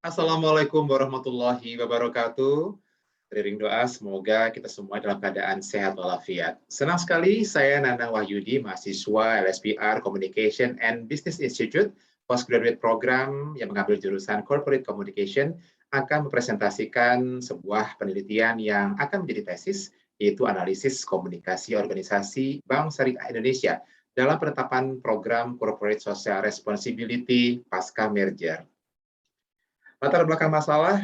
Assalamualaikum warahmatullahi wabarakatuh. Teriring doa, semoga kita semua dalam keadaan sehat walafiat. Senang sekali saya Nanang Wahyudi, mahasiswa LSPR Communication and Business Institute, postgraduate program yang mengambil jurusan Corporate Communication, akan mempresentasikan sebuah penelitian yang akan menjadi tesis, yaitu analisis komunikasi organisasi Bank Syariah Indonesia dalam penetapan program Corporate Social Responsibility pasca merger. Latar belakang masalah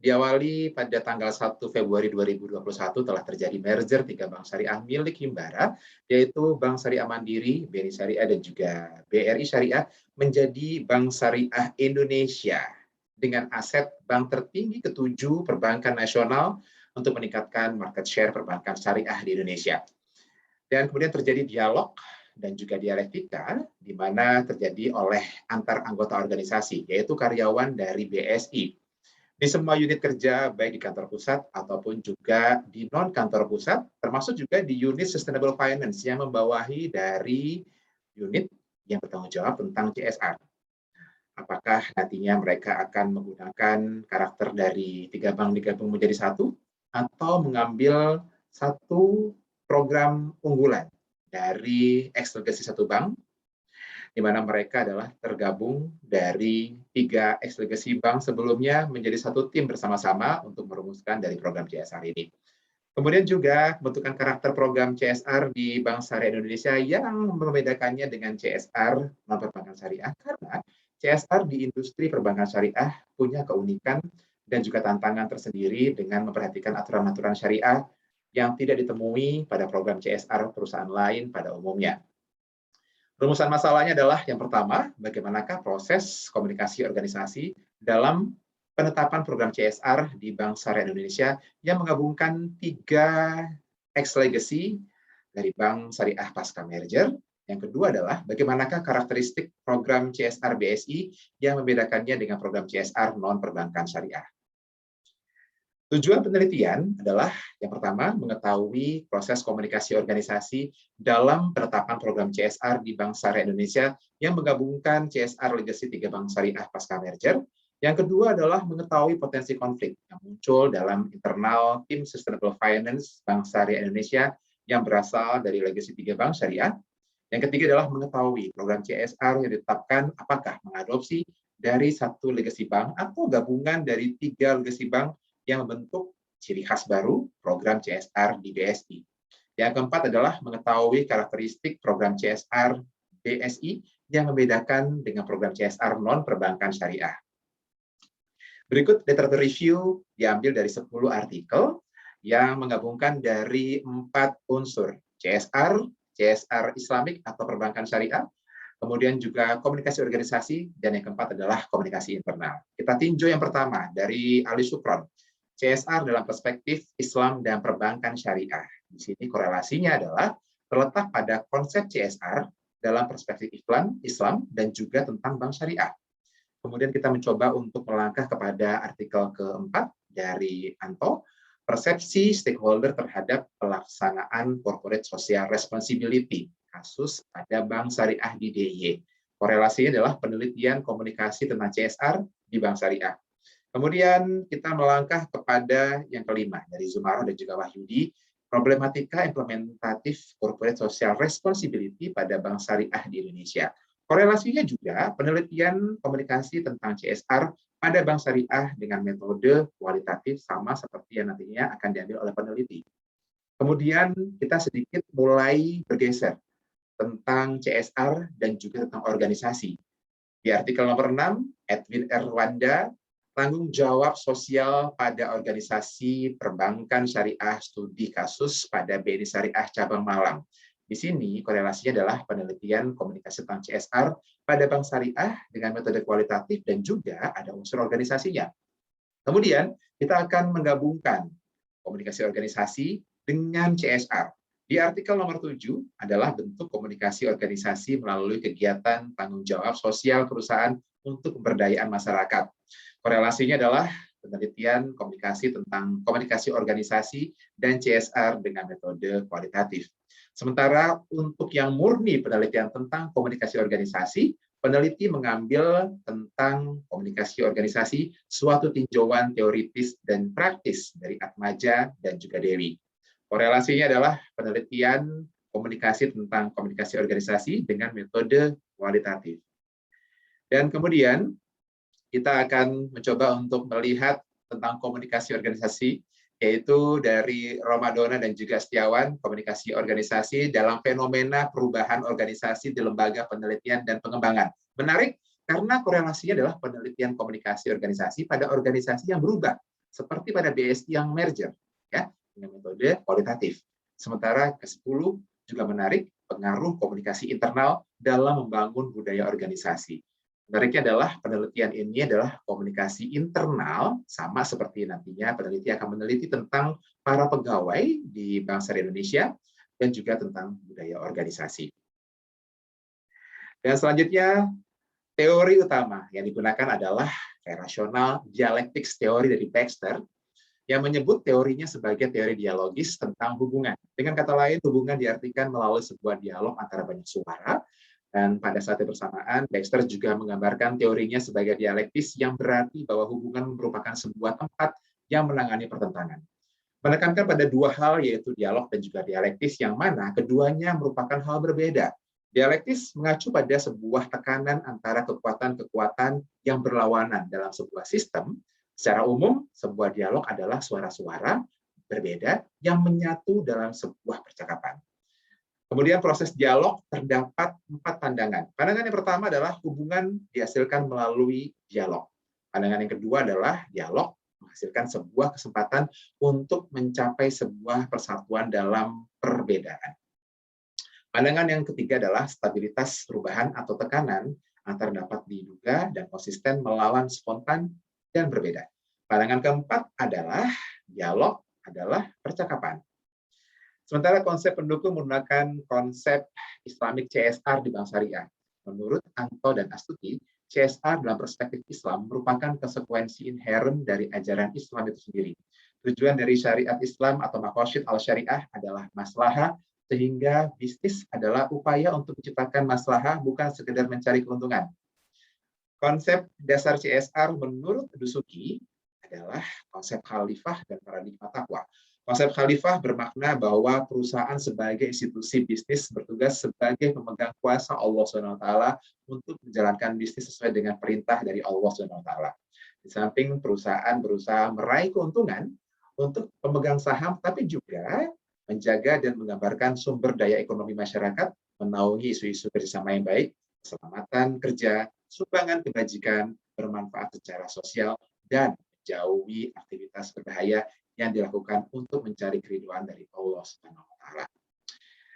diawali pada tanggal 1 Februari 2021 telah terjadi merger 3 bank syariah milik Himbara, yaitu Bank Syariah Mandiri, BNI Syariah, dan juga BRI Syariah menjadi Bank Syariah Indonesia dengan aset bank tertinggi ke-7 perbankan nasional untuk meningkatkan market share perbankan syariah di Indonesia. Dan kemudian terjadi dialog dan juga dialektika di mana terjadi oleh antar anggota organisasi, yaitu karyawan dari BSI. Di semua unit kerja, baik di kantor pusat ataupun juga di non-kantor pusat, termasuk juga di unit Sustainable Finance yang membawahi dari unit yang bertanggung jawab tentang CSR. Apakah nantinya mereka akan menggunakan karakter dari 3 bank digabung menjadi satu, atau mengambil satu program unggulan dari ex-legacy 1 bank, di mana mereka adalah tergabung dari 3 ex-legacy bank sebelumnya menjadi satu tim bersama-sama untuk merumuskan dari program CSR ini. Kemudian juga bentukan karakter program CSR di Bank Syariah Indonesia yang membedakannya dengan CSR non-perbankan syariah, karena CSR di industri perbankan syariah punya keunikan dan juga tantangan tersendiri dengan memperhatikan aturan-aturan syariah yang tidak ditemui pada program CSR perusahaan lain pada umumnya. Rumusan masalahnya adalah yang pertama, bagaimanakah proses komunikasi organisasi dalam penetapan program CSR di Bank Syariah Indonesia yang menggabungkan 3 ex-legacy dari Bank Syariah pasca merger. Yang kedua adalah bagaimanakah karakteristik program CSR BSI yang membedakannya dengan program CSR non-perbankan syariah. Tujuan penelitian adalah yang pertama, mengetahui proses komunikasi organisasi dalam penetapan program CSR di Bank Syariah Indonesia yang menggabungkan CSR legacy 3 bank syariah pasca merger. Yang kedua adalah mengetahui potensi konflik yang muncul dalam internal tim Sustainable Finance Bank Syariah Indonesia yang berasal dari legacy 3 bank syariah. Yang ketiga adalah mengetahui program CSR yang ditetapkan apakah mengadopsi dari satu legacy bank atau gabungan dari 3 legacy bank yang membentuk ciri khas baru program CSR di BSI. Yang keempat adalah mengetahui karakteristik program CSR BSI yang membedakan dengan program CSR non-perbankan syariah. Berikut literatur review diambil dari 10 artikel yang menggabungkan dari 4 unsur: CSR, CSR Islamik atau perbankan syariah, kemudian juga komunikasi organisasi, dan yang keempat adalah komunikasi internal. Kita tinjau yang pertama dari Ali Supron, CSR dalam perspektif Islam dan perbankan syariah. Di sini korelasinya adalah terletak pada konsep CSR dalam perspektif Islam dan juga tentang bank syariah. Kemudian kita mencoba untuk melangkah kepada artikel keempat dari Anto, persepsi stakeholder terhadap pelaksanaan corporate social responsibility, kasus pada bank syariah di DIY. Korelasinya adalah penelitian komunikasi tentang CSR di bank syariah. Kemudian kita melangkah kepada yang kelima dari Zumarro dan juga Wahyudi, problematika implementatif corporate social responsibility pada bank syariah di Indonesia. Korelasinya juga penelitian komunikasi tentang CSR pada bank syariah dengan metode kualitatif sama seperti yang nantinya akan diambil oleh peneliti. Kemudian kita sedikit mulai bergeser tentang CSR dan juga tentang organisasi. Di artikel nomor 6, Edwin Erwanda, tanggung jawab sosial pada organisasi perbankan syariah studi kasus pada BNI Syariah Cabang Malang. Di sini korelasinya adalah penelitian komunikasi tentang CSR pada bank syariah dengan metode kualitatif dan juga ada unsur organisasinya. Kemudian kita akan menggabungkan komunikasi organisasi dengan CSR. Di artikel nomor 7 adalah bentuk komunikasi organisasi melalui kegiatan tanggung jawab sosial perusahaan untuk pemberdayaan masyarakat. Korelasinya adalah penelitian komunikasi tentang komunikasi organisasi dan CSR dengan metode kualitatif. Sementara untuk yang murni penelitian tentang komunikasi organisasi, peneliti mengambil tentang komunikasi organisasi suatu tinjauan teoritis dan praktis dari Atmaja dan juga Dewi. Korelasinya adalah penelitian komunikasi tentang komunikasi organisasi dengan metode kualitatif. Dan kemudian kita akan mencoba untuk melihat tentang komunikasi organisasi, yaitu dari Romadona dan juga Setiawan, komunikasi organisasi dalam fenomena perubahan organisasi di lembaga penelitian dan pengembangan. Menarik karena korelasinya adalah penelitian komunikasi organisasi pada organisasi yang berubah, seperti pada BSI yang merger, ya, dengan metode kualitatif. Sementara ke-10 juga menarik pengaruh komunikasi internal dalam membangun budaya organisasi. Menariknya adalah penelitian ini adalah komunikasi internal, sama seperti nantinya peneliti akan meneliti tentang para pegawai di Bank Syariah Indonesia dan juga tentang budaya organisasi. Dan selanjutnya, teori utama yang digunakan adalah relational dialectics teori dari Baxter, yang menyebut teorinya sebagai teori dialogis tentang hubungan. Dengan kata lain, hubungan diartikan melalui sebuah dialog antara banyak suara. Dan pada saat yang bersamaan, Baxter juga menggambarkan teorinya sebagai dialektis yang berarti bahwa hubungan merupakan sebuah tempat yang menangani pertentangan. Menekankan pada dua hal, yaitu dialog dan juga dialektis, yang mana keduanya merupakan hal berbeda. Dialektis mengacu pada sebuah tekanan antara kekuatan-kekuatan yang berlawanan dalam sebuah sistem. Secara umum, sebuah dialog adalah suara-suara berbeda yang menyatu dalam sebuah percakapan. Kemudian proses dialog terdapat 4 pandangan. Pandangan yang pertama adalah hubungan dihasilkan melalui dialog. Pandangan yang kedua adalah dialog menghasilkan sebuah kesempatan untuk mencapai sebuah persatuan dalam perbedaan. Pandangan yang ketiga adalah stabilitas perubahan atau tekanan antara dapat diduga dan konsisten melawan spontan dan berbeda. Pandangan keempat adalah dialog adalah percakapan. Sementara konsep pendukung menggunakan konsep Islamic CSR di Bank Syariah. Menurut Anto dan Astuti, CSR dalam perspektif Islam merupakan konsekuensi inherent dari ajaran Islam itu sendiri. Tujuan dari syariat Islam atau maqasid al-syariah adalah maslahah, sehingga bisnis adalah upaya untuk menciptakan maslahah, bukan sekedar mencari keuntungan. Konsep dasar CSR menurut Dusuki adalah konsep khalifah dan paradigma takwa. Konsep khalifah bermakna bahwa perusahaan sebagai institusi bisnis bertugas sebagai pemegang kuasa Allah SWT untuk menjalankan bisnis sesuai dengan perintah dari Allah SWT. Di samping perusahaan berusaha meraih keuntungan untuk pemegang saham, tapi juga menjaga dan menggambarkan sumber daya ekonomi masyarakat, menaungi isu-isu kerjasama yang baik, keselamatan kerja, sumbangan kebajikan, bermanfaat secara sosial, dan menjauhi aktivitas berbahaya yang dilakukan untuk mencari keridhaan dari Allah SWT.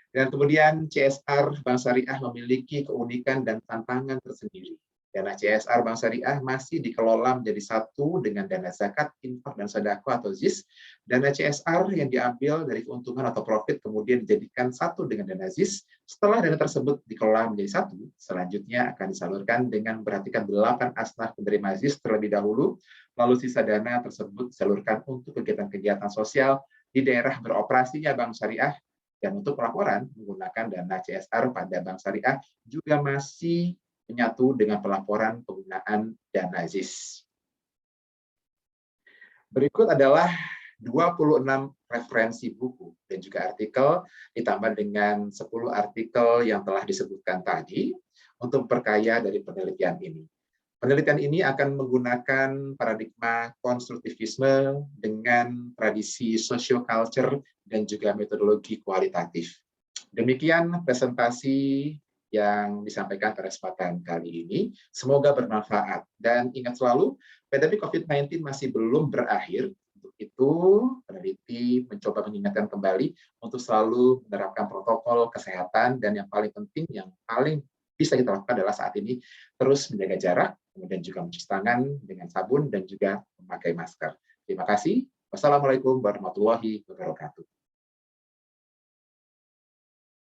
Dan kemudian CSR Bank Syariah memiliki keunikan dan tantangan tersendiri. Dana CSR Bank Syariah masih dikelola menjadi satu dengan dana zakat, infak, dan sedekah atau ZIS. Dana CSR yang diambil dari keuntungan atau profit kemudian dijadikan satu dengan dana ZIS. Setelah dana tersebut dikelola menjadi satu, selanjutnya akan disalurkan dengan memperhatikan 8 asnaf penerima ZIS terlebih dahulu, lalu sisa dana tersebut disalurkan untuk kegiatan-kegiatan sosial di daerah beroperasinya Bank Syariah. Dan untuk pelaporan menggunakan dana CSR pada Bank Syariah juga masih menyatu dengan pelaporan penggunaan dana ZIS. Berikut adalah 26 referensi buku dan juga artikel, ditambah dengan 10 artikel yang telah disebutkan tadi untuk memperkaya dari penelitian ini. Penelitian ini akan menggunakan paradigma konstruktivisme dengan tradisi socio-culture dan juga metodologi kualitatif. Demikian presentasi yang disampaikan pada kesempatan kali ini. Semoga bermanfaat. Dan ingat selalu, pandemi COVID-19 masih belum berakhir. Untuk itu, peneliti mencoba mengingatkan kembali untuk selalu menerapkan protokol kesehatan, dan yang paling penting, yang paling bisa kita lakukan adalah saat ini terus menjaga jarak, kemudian juga mencuci tangan dengan sabun, dan juga memakai masker. Terima kasih. Wassalamualaikum warahmatullahi wabarakatuh.